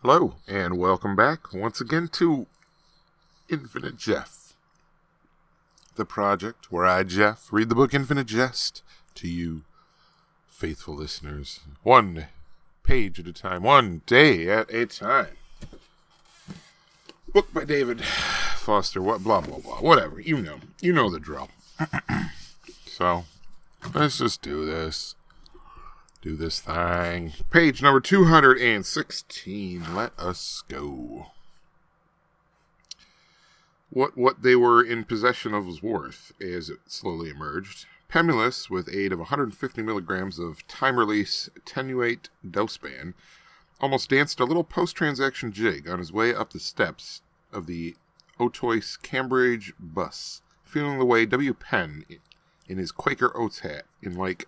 Hello, and welcome back once again to Infinite Jeff, the project where I, Jeff, read the book Infinite Jest to you, faithful listeners, one page at a time, one day at a time. Book by David Foster, what, blah, blah, blah, whatever, you know the drill. So, let's just do this. Do this thing. Page number 216. Let us go. What they were in possession of was worth, as it slowly emerged. Pemulus, with aid of 150 milligrams of time-release attenuate dospan, almost danced a little post-transaction jig on his way up the steps of the Otois Cambridge bus, feeling the way W. Penn, in his Quaker Oats hat, in like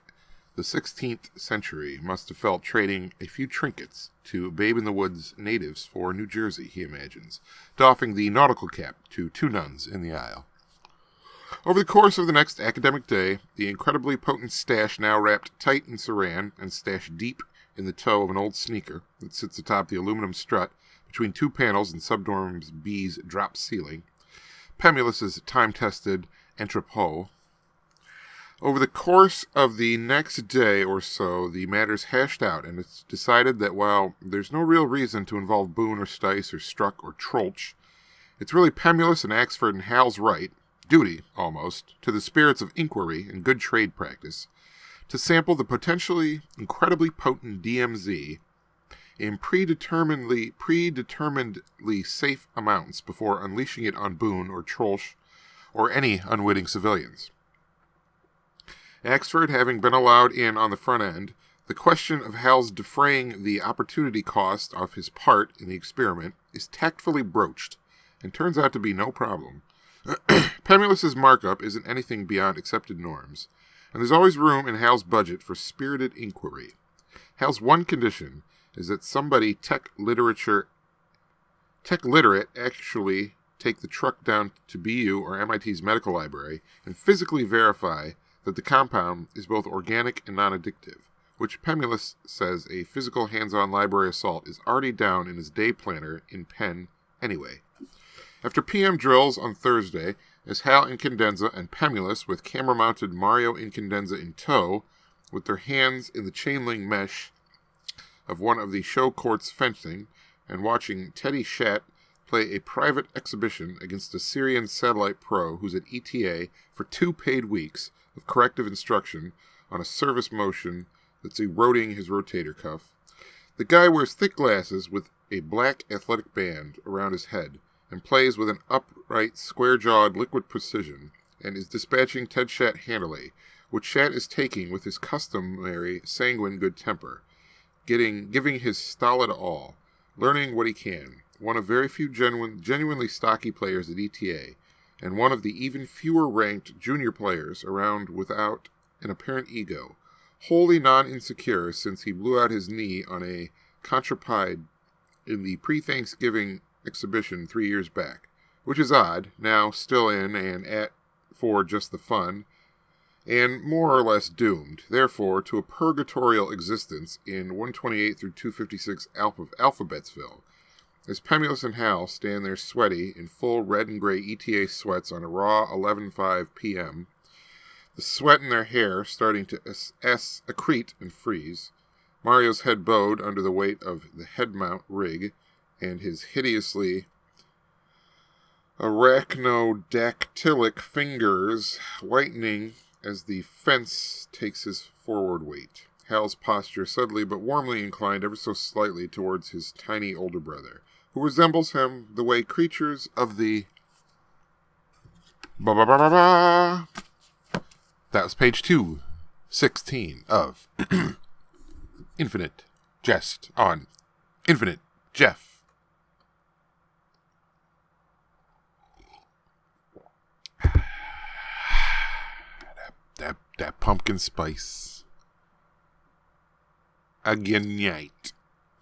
the 16th century, must have felt trading a few trinkets to Babe-in-the-Woods natives for New Jersey, he imagines, doffing the nautical cap to two nuns in the aisle. Over the course of the next academic day, the incredibly potent stash now wrapped tight in saran and stashed deep in the toe of an old sneaker that sits atop the aluminum strut between two panels in Subdorm B's drop ceiling, Pemulus's time-tested entrepot. Over the course of the next day or so, the matter's hashed out, and it's decided that while there's no real reason to involve Boone or Stice or Struck or Troeltsch, it's really Pemulus and Axford and Hal's right, duty, almost, to the spirits of inquiry and good trade practice, to sample the potentially incredibly potent DMZ in predeterminedly safe amounts before unleashing it on Boone or Troeltsch or any unwitting civilians. Axford having been allowed in on the front end, the question of Hal's defraying the opportunity cost of his part in the experiment is tactfully broached, and turns out to be no problem. Pemulus's markup isn't anything beyond accepted norms, and there's always room in Hal's budget for spirited inquiry. Hal's one condition is that somebody tech literate actually take the truck down to BU or MIT's medical library and physically verify that the compound is both organic and non-addictive, which Pemulus says a physical hands-on library assault is already down in his day planner in Penn anyway. After PM drills on Thursday, as Hal Incandenza and Pemulus, with camera-mounted Mario Incandenza in tow, with their hands in the chain-link mesh of one of the show court's fencing, and watching Teddy Schatt play a private exhibition against a Syrian satellite pro who's at ETA for 2 paid weeks of corrective instruction on a service motion that's eroding his rotator cuff. The guy wears thick glasses with a black athletic band around his head and plays with an upright, square-jawed liquid precision and is dispatching Ted Schatt handily, which Schatt is taking with his customary sanguine good temper, giving his stolid all, learning what he can, one of very few genuinely stocky players at ETA, and one of the even fewer ranked junior players around without an apparent ego, wholly non-insecure since he blew out his knee on a contrapide in the pre-Thanksgiving exhibition 3 years back, which is odd, now still in and at for just the fun, and more or less doomed, therefore, to a purgatorial existence in 128 through 256 Alphabetsville, as Pemulus and Hal stand there sweaty in full red and gray ETA sweats on a raw 11:05 p.m., the sweat in their hair starting to accrete and freeze, Mario's head bowed under the weight of the head mount rig, and his hideously arachnodactylic fingers whitening as the fence takes his forward weight. Hal's posture suddenly but warmly inclined ever so slightly towards his tiny older brother, who resembles him the way creatures of the... That was page 216 of Infinite Jest on Infinite Jeff. That pumpkin spice. Again, night.